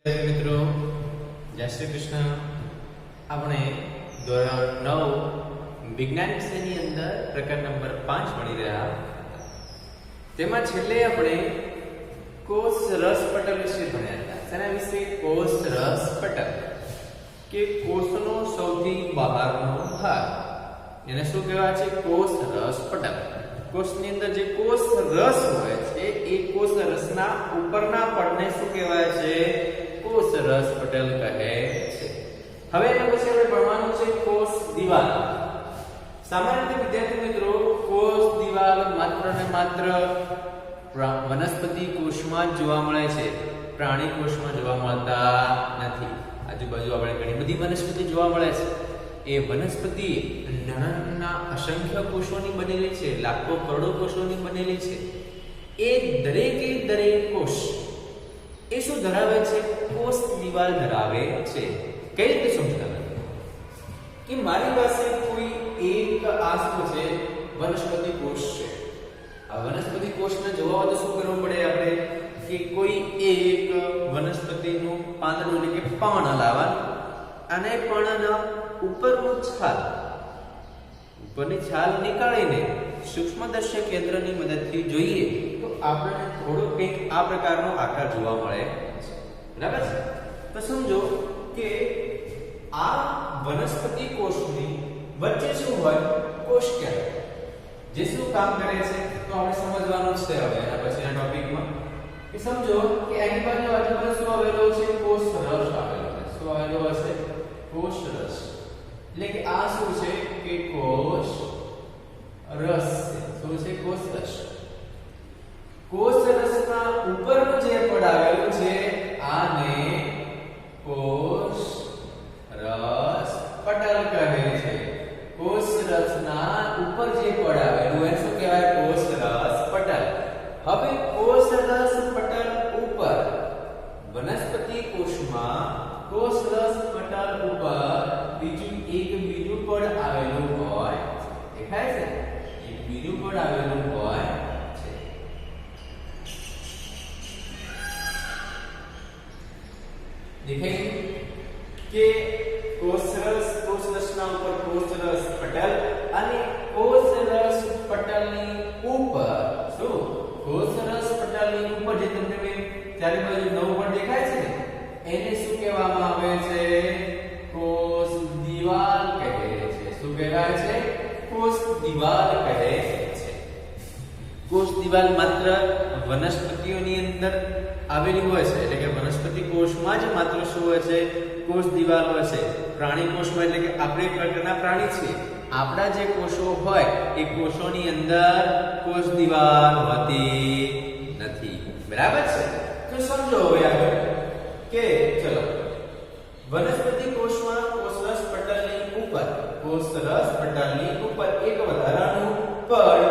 મિત્રો જય શ્રી કૃષ્ણ. આપણે ધોરણ 9 વિજ્ઞાન વિષયની અંદર પ્રકાર નંબર 5 ભણી રહ્યા. તેમાં છેલ્લે આપણે કોષ રસ પટલ વિશે ભણ્યા હતા. તેના વિશે કોષ રસ પટલ કે કોષનો સૌથી બહારનો ભાગ, એને શું કહેવાય છે? કોષ રસ પટલ. કોષની અંદર જે કોષ રસ હોય છે એ કોષ રસના ઉપરના પડને શું કહેવાય છે? કોષ રસ પટલ કહે છે. હવે એના પછી આપણે ભણવાનું છે કોષ દિવાલ. સામાન્ય રીતે વિદ્યાર્થી મિત્રો કોષ દિવાલ માત્ર ને માત્ર વનસ્પતિ કોષમાં જ જોવા મળે છે, પ્રાણી કોષમાં જોવા મળતા નથી. આજુબાજુ આપણે ઘણી બધી વનસ્પતિ જોવા મળે છે. એ વનસ્પતિ નાના નાના અસંખ્ય કોષોની બનેલી છે, લાખો કરોડો કોષોની બનેલી છે. એ દરેકે દરેક કોષ એ શું ધરાવે છે? કોષ દિવાલ ધરાવે છે. કઈ રીતે સમજાવે કે મારી પાસે કોઈ એક આ શું છે? વનસ્પતિ કોષ છે. આ વનસ્પતિ કોષને જોવા હોય તો શું કરવું પડે આપણે? કે કોઈ એક વનસ્પતિનું પાંદડું એટલે કે પર્ણ લાવવાનું અને પર્ણના ઉપરની છાલ નીકાળીને સૂક્ષ્મદર્શક યંત્રની મદદથી જોઈએ તો આપણને થોડો કંઈક આ પ્રકારનો આકાર જોવા મળે છે. બરાબર છે? તો સમજો કે આ વનસ્પતિ કોષની વચ્ચે શું હોય? કોષ કેન્દ્ર. જે શું કામ કરે છે તો આપણે સમજવાનું છે હવે એના પછીના ટોપિકમાં. કે સમજો કે આની બાજુ શું આવેલો છે? કોષ રસ આવેલો છે. શું આવેલો હશે? કોષ રસ. એટલે કે આ શું છે? કે કોષ રસ છે. શું છે? કોષ રસ. કોષ રસના ઉપરનું જે પડ આવેલું છે આને કોષ રસ પટલ કહે છે. કોષ રસના ઉપર જે પડ આવેલું એ શું કહેવાય? કોષ રસ પટલ. હવે કોષ રસ પટલ ઉપર વનસ્પતિ કોષમાં કોષ રસ પટલ ઉપર બીજું પડ આવેલું હોય. દેખાય છે? એક બીજું પડ આવેલું હોય છે. દેખાય કે કોષ રસના ઉપર કોષ રસ પટલ અને કોષ રસ પટલની ઉપર શું? કોષ રસ પટલની ઉપર જે તમને મેં ચારે બાજુ નવું પડ દેખાય છે ને એને શું કહેવામાં આવે છે? કોષ દિવાલ કહે છે. શું કહેવાય છે? કોષ દિવાલ કહે છે. કોષ દિવાલ માત્ર વનસ્પતિઓની અંદર આવેલી હોય છે, એટલે કે વનસ્પતિ કોષમાં જ માત્ર શું હોય છે? કોષ દિવાલ હોય છે. પ્રાણી કોષમાં એટલે કે આપણે એક પ્રકારના પ્રાણી છીએ, આપણા જે કોષો હોય એ કોષોની અંદર કોષ દિવાલ હોતી નથી. બરાબર છે? તો સમજો હવે આગળ કે ચલો વનસ્પતિ કોષમાં કોષ રસ પટલની ઉપર એક વધારાનું પડ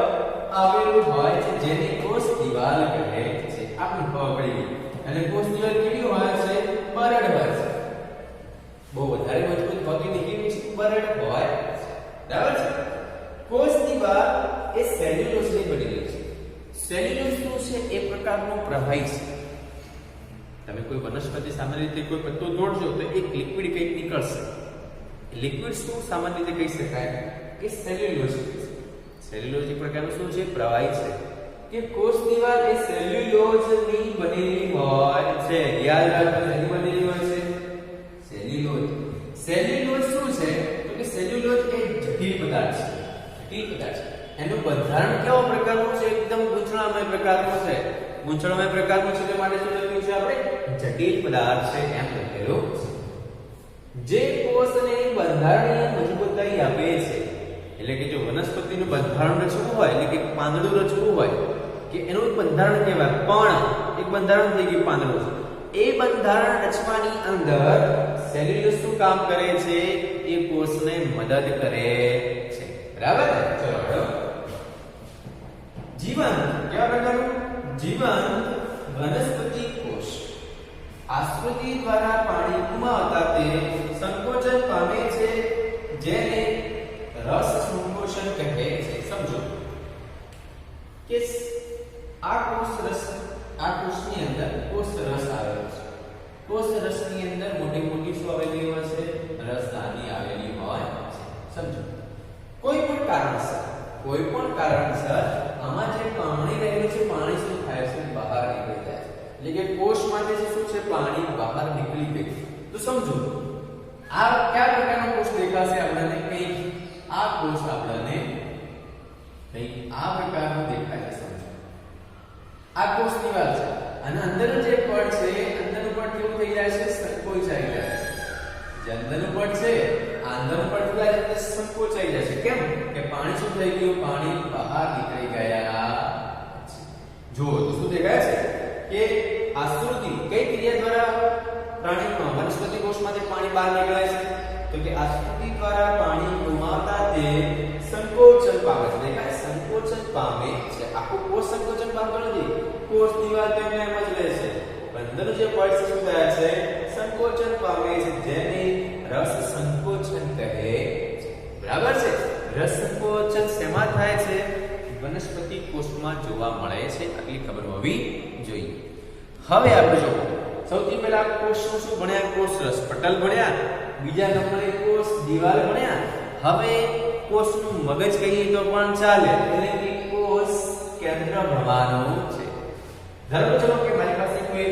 આવેલું હોય છે જેને કોષ દિવાલ કહે છે. આપણે ખબર પડી. અને કોષ દિવાલ કેવી હોય છે? બરડ હોય છે. બહુ વધારે મજબૂત હોતી નથી, કેવી છે? બરડ હોય. બરાબર છે? કોષ દિવાલ એ સેલ્યુલોઝની બનેલી છે. સેલ્યુલોઝ શું છે? એ પ્રકારનું પ્રવાહી છે. તમે કોઈ વનસ્પતિ સામાન્ય રીતે કોઈ પત્તો તોડજો તો એક લિક્વિડ કંઈક નીકળશે. લિક્વિડ શું સામાન્ય રીતે કહી શકાય? કે સેલ્યુલોઝ છે. સેલ્યુલોઝ એક પ્રકારનું શું છે? પ્રવાહી છે. કે કોષ દિવાલ એ સેલ્યુલોઝની બનેલી હોય છે. યાદ રાખો, એની બનેલી હોય છે સેલ્યુલોઝ. સેલ્યુલોઝ શું છે? તો કે સેલ્યુલોઝ એ જટિલ પદાર્થ છે. એનું બંધારણ કેવા પ્રકારનું છે? એકદમ ગૂંચળામય પ્રકારનું છે. ગૂંચળામય પ્રકારનું છે તે માટે શું લખ્યું છે આપણે? જટિલ પદાર્થ છે એમ લખેલું છે. જે કોષને બંધારણીય મજબૂતાઈ આપે છે. એટલે કે જો વનસ્પતિનું બંધારણ રચવું હોય, એટલે કે પાંદડું રચવું હોય કે એનું બંધારણ કહેવાય પણ એક બંધારણ થઈ ગયું પાંદડું. એ બંધારણ રચવાની અંદર સેલ્યુલોઝ શું કામ કરે છે? એ કોષને મદદ કરે છે. બરાબર? ચલો જીવન કેવા પ્રકારનું? જીવન વનસ્પતિ કોષ આસ્કૃતિ દ્વારા પાણી ગુમાવતા તે સંકોચન પામે છે જેને રસ સંકોચન કહે છે. સમજો કે આ કોષની અંદર કોષ રસ આવેલો છે. કોષ રસની અંદર મોટી મોટી શું આવેલી હોય છે? રસદાની આવેલી હોય છે. સમજો કોઈ પણ કારણસર આમાં જે પાણી રહેલું છે, પાણી શું થાય છે? બહાર નીકળી જાય છે. એટલે કે કોષમાંથી શું છે? પાણી બહાર નીકળી ગયું. તો સમજો આ કયા પ્રકારનો કોષ દેખાશે આપણને? કંઈક આ કોષ આપણને કંઈક આ પ્રકારનો દેખાય છે. સમજો આ કોષ દિવાલ છે અને અંદરનું જે પડ છે, અંદરનું પડ કેવું થઈ જાય છે? સંકોચાઈ જાય છે. જે અંદરનું પડ છે, આ અંદરનું પડ શું થાય છે? સંકોચાઈ જાય છે. કેમ કે પાણી શું થઈ ગયું? પાણી બહાર નીકળી ગયા. જો તો શું દેખાય છે કે આશ્રુતિ કઈ ક્રિયા દ્વારા પ્રાણીમાં વનસ્પતિ કોષમાંથી પાણી બહાર નીકળે છે? તો કે આશ્રુતિ દ્વારા પાણી ગુમાવતા તે સંકોચન પામે છે. દેખાય સંકોચન પામે છે. આખું કોષ સંકોચન પામતો નથી. કોષ દિવાલ તો એમ જ રહે છે. અંદરનું જે પડ છે શું થાય છે? સંકોચન પામે છે, જેને રસ સંકોચન કહે છે. બરાબર છે? રસ સંકોચન શેમાં થાય છે? વનસ્પતિ કોષમાં જોવા મળે છે. આટલી ખબર હોવી જોઈએ. હવે આપણે જો સૌથી પહેલા કોષનું શું ભણ્યા? કોષ રસ પટલ ભણ્યા. બીજા નંબરે કોષ દિવાલ ભણ્યા. હવે કોષનું મગજ કહીએ તો પણ ચાલે, એટલે કે કોષ કેન્દ્ર ભણવાનું છે. ધારો ચલો કે મારી પાસે કોઈ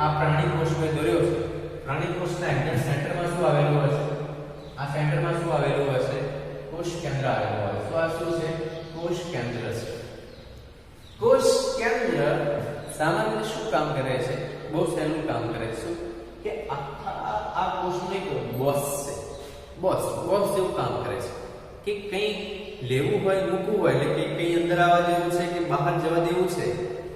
આ પ્રાણી કોષ મેં દોર્યો છે. પ્રાણી કોષના એકદમ સેન્ટરમાં શું આવેલું હશે? આ સેન્ટરમાં શું આવેલું હશે? કોષ કેન્દ્ર આવેલું હશે. તો આ શું છે? કોષ કેન્દ્ર છે. કોષ કેન્દ્ર સામાન્ય શું કામ કરે છે? બહુ સહેલું કામ કરે છે. કે આ કોષનું એક બોસ છે. બોસ જેવું કામ કરે છે કે કંઈ લેવું હોય, મૂકવું હોય, એટલે કે કંઈ અંદર આવવા દેવું છે કે બહાર જવા દેવું છે,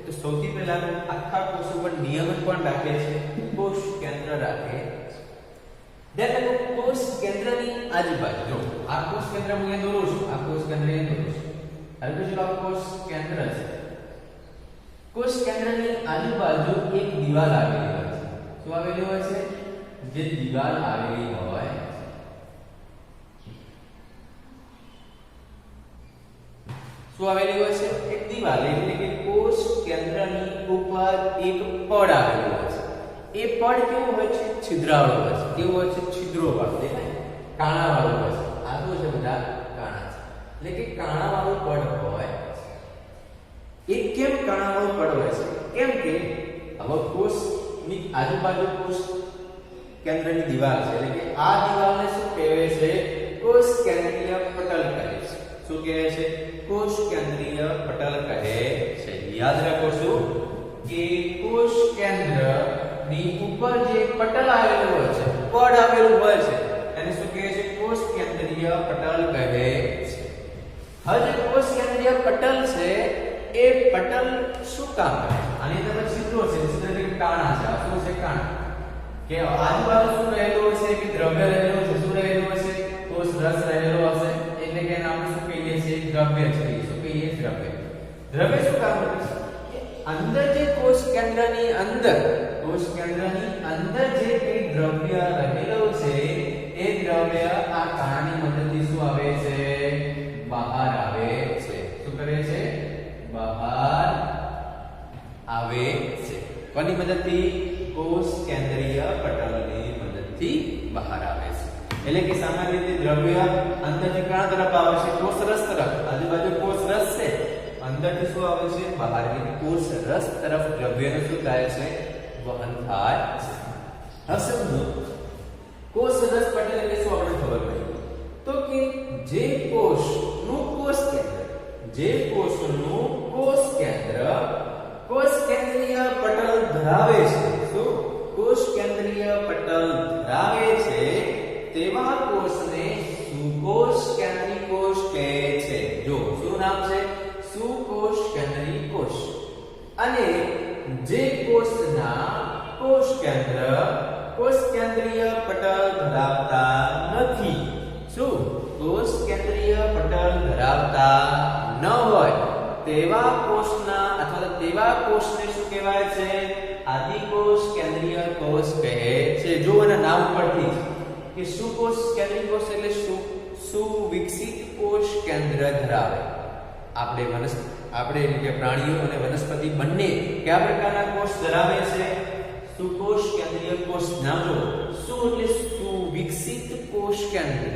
તો સૌથી પહેલા આખા કોષ ઉપર નિયમન પણ રાખે છે. કોષ કેન્દ્ર રાખે છે. ધ્યાન રાખો, કોષ કેન્દ્રની આજુબાજુ જો આ કોષ કેન્દ્ર હું અહીં દોરું છું. આ કોષ કેન્દ્ર અહીં દોરું છું. હવે જો આ કોષ કેન્દ્ર છે, કોષ કેન્દ્રની આજુબાજુ એક દિવાલ આવેલી હોય છે. શું આવેલી હોય છે? જે દિવાલ આવેલી હોય, શું આવેલી હોય છે? એક દિવાલ. એટલે કે કોષ કેન્દ્રની ઉપર એક પડ આવેલું હોય છે. એ પડ કેવું હોય છે? છિદ્રાળું હોય છે. કેવું હોય છે? છિદ્રોવાળું. દેખાય? કાણાવાળું હોય છે. આ શું છે? બધા કાણા છે. એટલે કે કાણાવાળું પડ હોય. એ કેમ કાણાવાળું પડ હોય છે? કેમ કે હવે કોષની આજુબાજુ કોષ કેન્દ્રની દિવાલ છે. એટલે કે આ દિવાલને શું કહેવાય છે? કોષ કેન્દ્રીય પટલ કહે છે. શું કહે છે? કોષ કેન્દ્રીય પટલ કહે છે. યાદ રાખો શું કે કોષ કેન્દ્રની ઉપર જે પટલ આવેલું હોય છે, પડ આવેલું હોય છે, એને શું કહે છે? કોષ કેન્દ્રીય પટલ કહે છે. હવે જે કોષ કેન્દ્રીય પટલ છે, એ પટલ શું કામ કરે છે? આની અંદર છિદ્રો છે. છિદ્ર એટલે કાણા છે. આ શું છે? કાણા. કે આજુબાજુ શું રહેલું છે? કે દ્રવ્ય રહેલું છે. શું રહેલું હશે? કોષ રસ રહેલો હશે. એટલે કે આપણે શું કહીએ છીએ? દ્રવ્ય છે. શું કહીએ? દ્રવ્ય. દ્રવ્ય શું કામ કરે છે? કે અંદર જે કોષ કેન્દ્રની અંદર જે કઈ દ્રવ્ય રહેલું છે, એ દ્રવ્ય આ કાણાની મદદથી શું આવે છે? બહાર આવે છે. શું કરે છે? બહાર આવે છે. કોની મદદથી? કોષ કેન્દ્રીય પટલની મદદથી બહાર આવે છે. એટલે કે સામાન્ય રીતે દ્રવ્ય અંદરથી કણા તરફ આવે છે? કોષ રસ તરફ. આજુબાજુ કોષ રસ છે, અંદરથી શું આવે છે? બહાર. એટલે કોષ રસ તરફ દ્રવ્યનું શું થાય છે? વહન થાય છે. હવે સમજો, કોષ રસ પટલ એટલે શું આપણે ખબર પડી? તો કે જે કોષનું કોષ કેન્દ્ર કોષ કેન્દ્રીય પટલ ધરાવે છે. શું? કોષ કેન્દ્રીય પટલ ધરાવે છે તેવા કોષને સુકોષ કેન્દ્રી કોષ કહે છે. જો શું નામ છે? સુકોષ કેન્દ્રી કોષ. અને જે કોષના કોષ કેન્દ્રીય પટલ ધરાવતા નથી. શું? કોષ કેન્દ્રીય પટલ ધરાવતા ન હોય તેવા કોષના અથવા તેવા કોષને શું કહેવાય છે? આદિકોષ કેન્દ્રીય કોષ કહે છે. જો એના નામ પરથી કે સુકોષ કેન્દ્રીય કોષ એટલે સુવિકસિત કોષ કેન્દ્ર ધરાવે. આપણે કે પ્રાણીઓ અને વનસ્પતિ બંને કયા પ્રકારના કોષ ધરાવે છે? સુકોષ કેન્દ્રીય કોષ. નામ જો સુ એટલે સુવિકસિત કોષ કેન્દ્ર.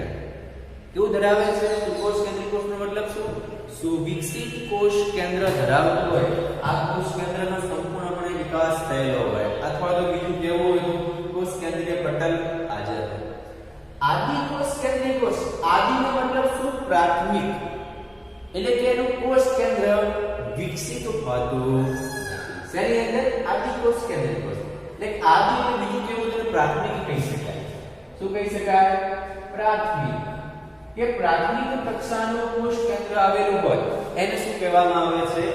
કેવું ધરાવે છે? સુકોષ કેન્દ્રીય કોષનો મતલબ શું? સુવિકસિત કોષ કેન્દ્ર ધરાવતું હોય. આ કોષ કેન્દ્રનો સંપૂર્ણપણે વિકાસ થયેલો હોય, અથવા તો બીજું કેવું હોય તો કોષ કેન્દ્રીય પટલ હાજર હોય. આદિ કોષ કેન્દ્રીય કોષ. આદિનો મતલબ શું? પ્રાથમિક. એટલે કે એનું કોષ કેન્દ્ર વિકસિત હોતું નથી. શેની અંદર? આદિ કોષ કેન્દ્રીય કોષ. એટલે આદિ એટલે બીજું કેવું તો પ્રાથમિક કહી શકાય. શું કહી શકાય? પ્રાથમિક. કે પ્રાથમિક કક્ષાનું કોષ કેન્દ્ર આવેલું હોય એને શું કહેવામાં આવે છે?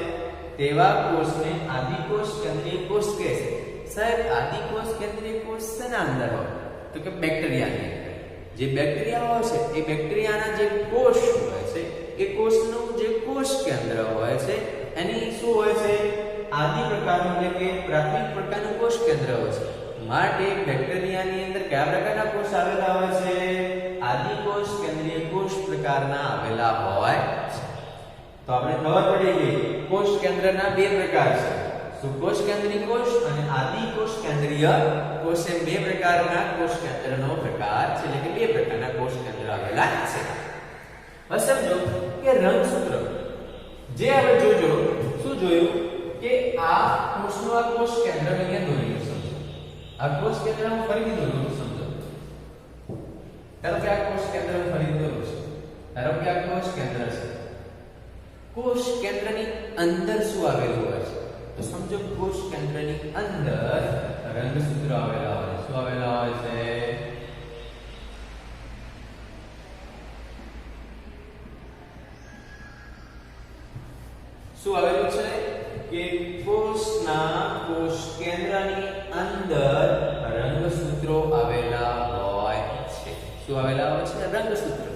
તેવા કોષને આદિ કોષ કેન્દ્રીય કોષ કહે છે. સાહેબ, આદિ કોષ કેન્દ્રીય કોષ શેના અંદર હોય? તો કે બેક્ટેરિયાની અંદર. જે બેક્ટેરિયા હોય છે એ બેક્ટેરિયાના જે કોષ હોય છે એ કોષનું જે કોષ કેન્દ્ર હોય છે એની શું હોય છે? આદિ પ્રકારનું એટલે કે પ્રાથમિક પ્રકારનું કોષ કેન્દ્ર હોય છે. માટે બેક્ટેરિયાની અંદર કયા પ્રકારના કોષ આવેલા હોય છે? આદિ કોષ કેન્દ્રીય કોષ પ્રકારના આવેલા હોય છે. તો આપણે ખબર પડી ગઈ કોષ કેન્દ્રના બે પ્રકાર છે, સુકોષ કેન્દ્રીય કોષ અને આદિ કોષ કેન્દ્રીય કોષ. એ બે પ્રકારના કોષ કેન્દ્રનો પ્રકાર છે, એટલે કે બે પ્રકારના કોષ કેન્દ્ર આવેલા છે. હવે સમજો કે રંગસૂત્ર. જે હવે જોજો શું જોયું કે આ કોષનું આ કોષ કેન્દ્ર અહીંયા દોરેલું સમજો. આ કોષ કેન્દ્ર હું ફરીથી દોરું સમજો. ધારો કે આ કોષ કેન્દ્ર હું ફરીથી દોરું છું. ધારો કે આ કોષ કેન્દ્ર છે. કોષ કેન્દ્રની અંદર શું આવેલું હોય છે? તો સમજો કોષ કેન્દ્રની અંદર રંગસૂત્રો આવેલા હોય. શું આવેલા હોય છે? શું આવેલું છે? કે કોષના કોષ કેન્દ્રની અંદર રંગસૂત્રો આવેલા હોય છે. શું આવેલા હોય છે? રંગસૂત્રો.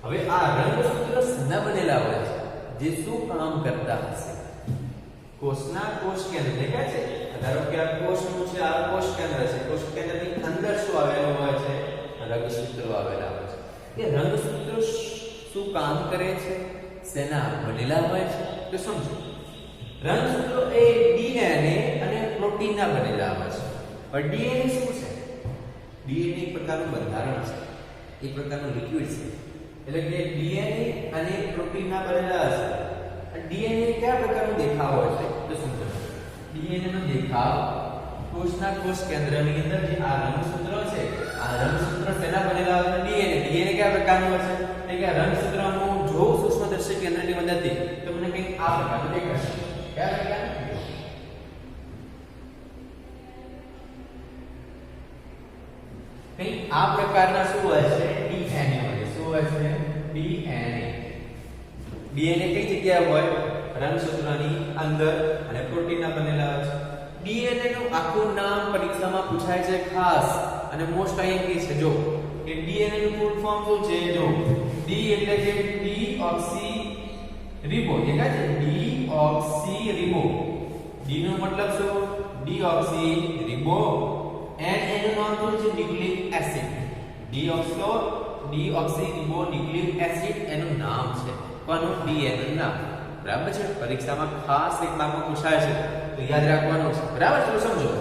હવે આ રંગસૂત્રો શેના બનેલા હોય છે? જે શું કામ કરતા હશે? કોષના કોષ કેન્દ્ર દેખાય છે. ધારો કે આ કોષનું છે, આ કોષ કેન્દ્ર છે. કોષ કેન્દ્રની અંદર શું આવેલું હોય છે? રંગસૂત્રો આવેલા હોય છે. એ રંગસૂત્રો શું કામ કરે છે? શેના બનેલા હોય છે? તો સમજો, રંગસૂત્રો એ ડીએનએ અને પ્રોટીનના બનેલા હોય છે. પણ ડીએનએ શું છે? ડીએનએ એક પ્રકારનું બંધારણ છે, એક પ્રકારનું લિક્વિડ છે. એટલે કે ડીએનએ અને પ્રોટીનના બનેલા હશે. ડીએનએ કયા પ્રકારનો દેખાવ હોય છે? તો સમજો, ડીએનએ નો દેખાવ કોષના કોષ કેન્દ્રની અંદર જે આ રંગસૂત્રો છે, આ રંગસૂત્રો શેના બનેલા હોય છે? ડીએનએ. ડીએનએ કયા પ્રકારનું હોય છે? એટલે કે રંગસૂત્ર હું જોઉં સૂક્ષ્મદર્શક કેન્દ્રની મદદથી તો મને કંઈક આ પ્રકારનું દેખાશે. કયા પ્રકારનું? કંઈક આ પ્રકારના શું હોય છે? ડીએનએ હોય. શું હોય છે? ડીએનએ. ડીએનએ કઈ જગ્યાએ હોય? રંગસૂત્રની અંદર અને પ્રોટીનના બનેલા હોય છે. ડીએનએ નું આખું નામ પરીક્ષામાં પૂછાય છે ખાસ અને મોસ્ટ આઈએમપી છે. જો કે ડીએનએ નું ફૂલ ફોર્મ શું છે? જો ડી એટલે કે ડીઓક્સી રિબો. દેખાય છે? ડીઓક્સી રિબો. ડી નો મતલબ શું? ડીઓક્સી રિબો. એન એનું નામ શું છે? Nucleic acid. Deoxyribonucleic acid એનું નામ છે. કોનું? ડીએનએ નું નામ. બરાબર છે? પરીક્ષામાં ખાસ એક માર્કમાં પૂછાય છે તો યાદ રાખવાનું છે. બરાબર છે? સમજો,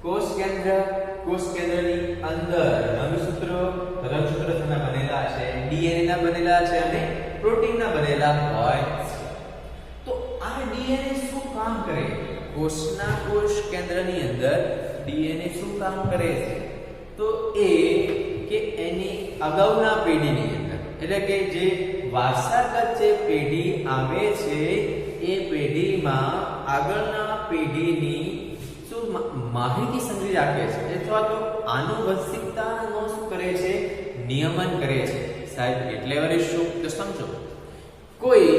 કોષ કેન્દ્રની અંદર રંગસૂત્રો તેના બનેલા છે, ડીએનએ ના બનેલા છે અને પ્રોટીન ના બનેલા હોય છે. તો આ ડીએનએ શું કામ કરે? કોષના કોષ કેન્દ્રની અંદર ડીએનએ શું કામ કરે છે? તો એ કે એની અગાઉના પેઢીની અંદર, એટલે કે જે વારસાગત જે પેઢી આવે છે એ પેઢીમાં આગળના પેઢીની શું માહિતી સંગ્રહી રાખે છે, અથવા તો આનુવંશિકતાનો શું કરે છે? નિયમન કરે છે. સાહેબ એટલે વળી શું? તો સમજો, કોઈ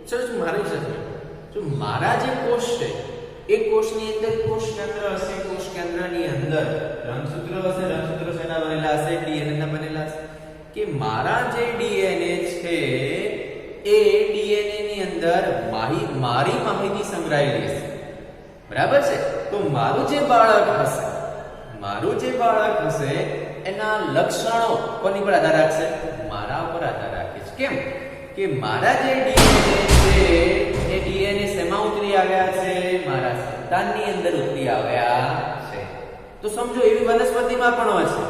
ચલો મારી સાથે જો મારા જે કોષ છે એ કોષની અંદર કોષ કેન્દ્ર હશે. કોષ કેન્દ્રની અંદર રંગસૂત્રો હશે. રંગસૂત્રો શેના બનેલા હશે? ડીએનએ ના બનેલા હશે. કે મારા જે ડીએનએ છે એ ડીએનએ ની અંદર મારી માહિતી સંગ્રહાયેલી હશે. બરાબર છે? તો મારું જે બાળક હશે એના લક્ષણો કોની પર આધાર રાખશે? મારા ઉપર આધાર રાખે છે. કેમ? કે મારા જે ડીએનએ છે એ ડીએનએ શેમાં ઉતરી આવ્યા છે? મારા સંતાનની અંદર ઉતરી આવ્યા છે. તો સમજો એવી વનસ્પતિમાં પણ હોય છે.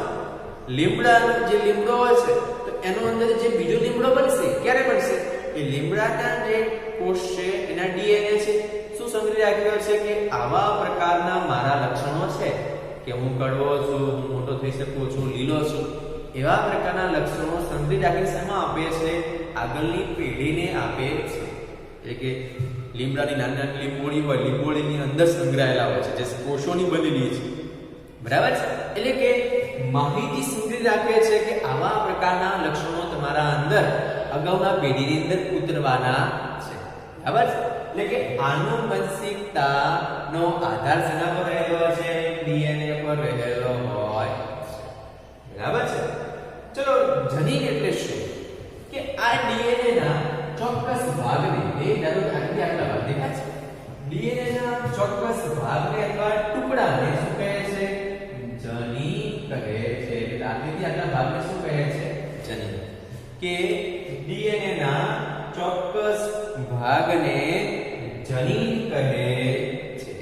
લીમડાનો જે લીમડો હોય છે તો એનો અંદર જે બીજો લીમડો બનશે, ક્યારે બનશે? એ લીમડાના જે કોષ છે એના ડીએનએ છે શું સંગ્રહી રાખ્યો છે કે આવા પ્રકારના મારા લક્ષણો છે કે હું કડવો છું, હું મોટો થઈ શકું છું, લીલો છું, એવા પ્રકારના લક્ષણો સંગ્રહી રાખીને શેમાં આપે છે? આગળની પેઢીને આપે છે. એટલે કે લીમડાની નાની નાની લીંબોળી હોય, લીંબોળીની અંદર સંગ્રહાયેલા હોય છે જે કોષોની બનેલી છે. બરાબર છે? એટલે કે માહિતી સંગ્રહી રાખે છે કે આવા પ્રકારના લક્ષણો તમારા અંદર અગાઉના પેઢીની અંદર ઉતરવાના છે. બરાબર છે? એટલે કે આનુવંશિકતાનો આધાર શેના પર રહેલો છે? ડીએનએ પર રહેલો હોય છે. બરાબર છે? ચલો, જનીન એટલે શું? કે આ ડીએનએ ના ચોક્કસ ભાગને ધારો કે આટલા ભાગ દેખાય છે. ડીએનએ ના ચોક્કસ ભાગને અથવા ટુકડાને શું કહે છે? જનીન કહે છે. એટલે આટલા ભાગને શું કહે છે? જનીન. કે ડીએનએ ના ચોક્કસ ભાગને જનીન કહે છે.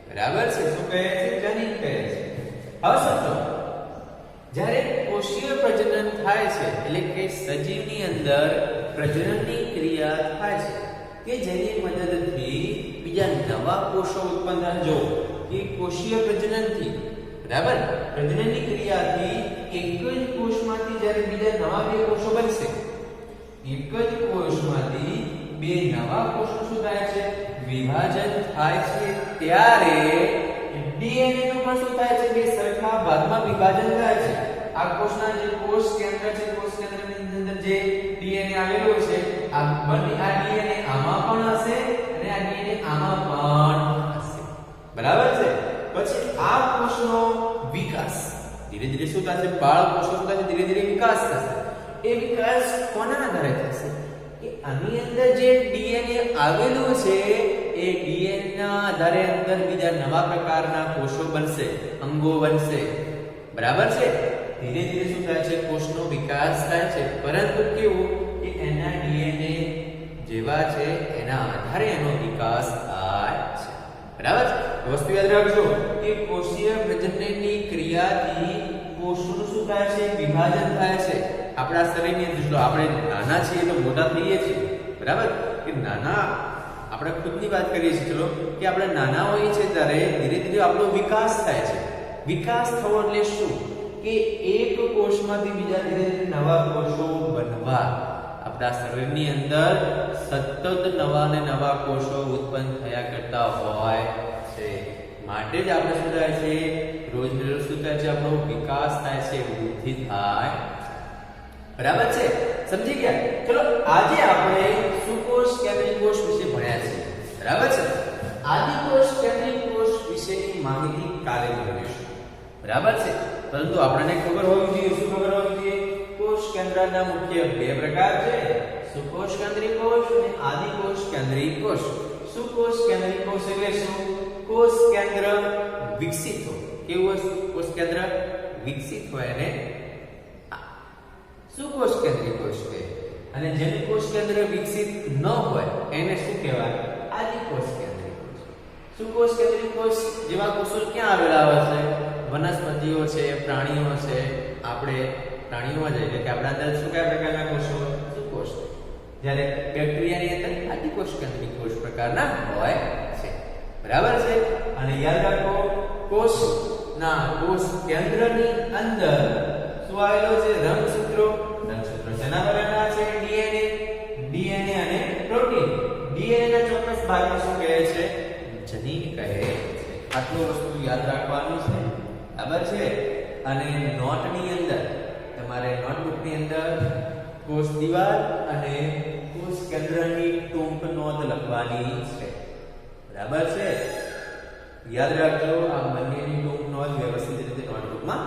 બરાબર છે? શું કહે છે? જનીન કહે છે. હવે સમજો, જ્યારે કોષીય પ્રજનન થાય છે એટલે કે સજીવની અંદર પ્રજનનની ક્રિયા થાય છે કે જેની મદદથી બીજા નવા કોષો ઉત્પન્ન થાય. જો કે કોષીય પ્રજનનથી, બરાબર, પ્રજનનની ક્રિયાથી એક જ કોષમાંથી જ્યારે બીજા નવા બે કોષો બનશે, એક જ કોષમાંથી બે નવા કોષો શું થાય છે? વિભાજન થાય છે. ત્યારે ડીએનએ નું પણ શું થાય છે? બે સરખા ભાગમાં વિભાજન થાય છે. આ કોષના જે કોષ કેન્દ્ર છે, કોષ કેન્દ્રની અંદર જે ડીએનએ આવેલું છે, આ બંને આ ડીએનએ આમાં પણ હશે અને આ ડીએનએ આમાં પણ હશે. બરાબર છે? પછી આ કોષનો વિકાસ ધીરે ધીરે શું થશે? બાળ કોષો શું થશે? ધીરે ધીરે વિકાસ થશે. એ વિકાસ કોના આધારે થશે? કે આની અંદર જે ડીએનએ આવેલું છે એ ડીએનએ ના આધારે અંદર બીજા નવા પ્રકારના કોષો બનશે, અંગો બનશે. બરાબર છે? ધીરે ધીરે શું થાય છે? કોષનો વિકાસ થાય છે. પરંતુ કેવું કે એના ડીએનએ જેવા છે એના આધારે એનો વિકાસ થાય છે. બરાબર છે? વસ્તુ યાદ રાખજો કે કોષીય પ્રજનનની ક્રિયાથી કોષનું શું થાય છે? વિભાજન થાય છે. આપણા શરીરની અંદર જો આપણે નાના છીએ તો મોટા થઈએ છીએ. બરાબર? કે નાના આપણે ખુદની વાત કરીએ છીએ, ચલો, કે આપણે નાના હોઈએ છીએ ત્યારે ધીરે ધીરે આપણો વિકાસ થાય છે. વિકાસ થવો એટલે શું? કે એક કોષમાંથી બીજા ધીરે ધીરે નવા કોષો બનવા. આપણા શરીરની અંદર સતત નવા ને નવા કોષો ઉત્પન્ન થયા કરતા હોય છે. માટે જ આપણે શું થાય છે? રોજ ને રોજ શું થાય છે? આપણો વિકાસ થાય છે, વૃદ્ધિ થાય. બરાબર છે? સમજી ગયા? ચલો, આજે આપણે સુકોષ કેન્દ્રીય કોષ વિશે ભણ્યા છે. બરાબર છે? આદિકોષ કેન્દ્રીય કોષ વિશેની માહિતી કાલે મેળવીશું. બરાબર છે? પરંતુ આપણને ખબર હોવી જોઈએ. શું ખબર હોવી જોઈએ? કોષ કેન્દ્રના મુખ્ય બે પ્રકાર છે: સુકોષ કેન્દ્રીય કોષ અને આદિકોષ કેન્દ્રીય કોષ. સુકોષ કેન્દ્રીય કોષ એટલે શું? કોષ કેન્દ્ર વિકસિત હોય. કેવું હોય? કોષ કેન્દ્ર વિકસિત હોય અને સુકોષ કેન્દ્રીય કોષ કહે. અને જેનું કોષ કેન્દ્ર વિકસિત ન હોય એને શું કહેવાય? આદિકોષ કેન્દ્રીય કોષ. સુકોષ કેન્દ્રીય કોષ જેવા કોષો ક્યાં આવેલા હોય છે? વનસ્પતિઓ છે, પ્રાણીઓ છે. આપણે પ્રાણીઓમાં જઈએ કે આપણા અંદર શું કયા પ્રકારના કોષો? સુકોષ. જ્યારે બેક્ટેરિયાની અંદર આદિકોષ કેન્દ્રીય કોષ પ્રકારના હોય છે. બરાબર છે? અને યાદ રાખો, કોષ કેન્દ્રની અંદર શું આવેલો છે? રંગસૂત્રો. રંગસૂત્રો શેના બનેલા છે? ડીએનએ અને પ્રોટીન. ડીએનએ ના ચોક્કસ ભાગને શું કહે છે? જનીન કહે છે. આટલું વસ્તુ યાદ રાખવાનું છે. બરાબર છે? અને નોટની અંદર તમારે નોટબુકની અંદર કોષ દિવાલ અને કોષ કેન્દ્રની ટૂંક નોંધ લખવાની છે. બરાબર છે? યાદ રાખજો, આ બંનેની ટૂંક નોંધ વ્યવસ્થિત રીતે નોટબુકમાં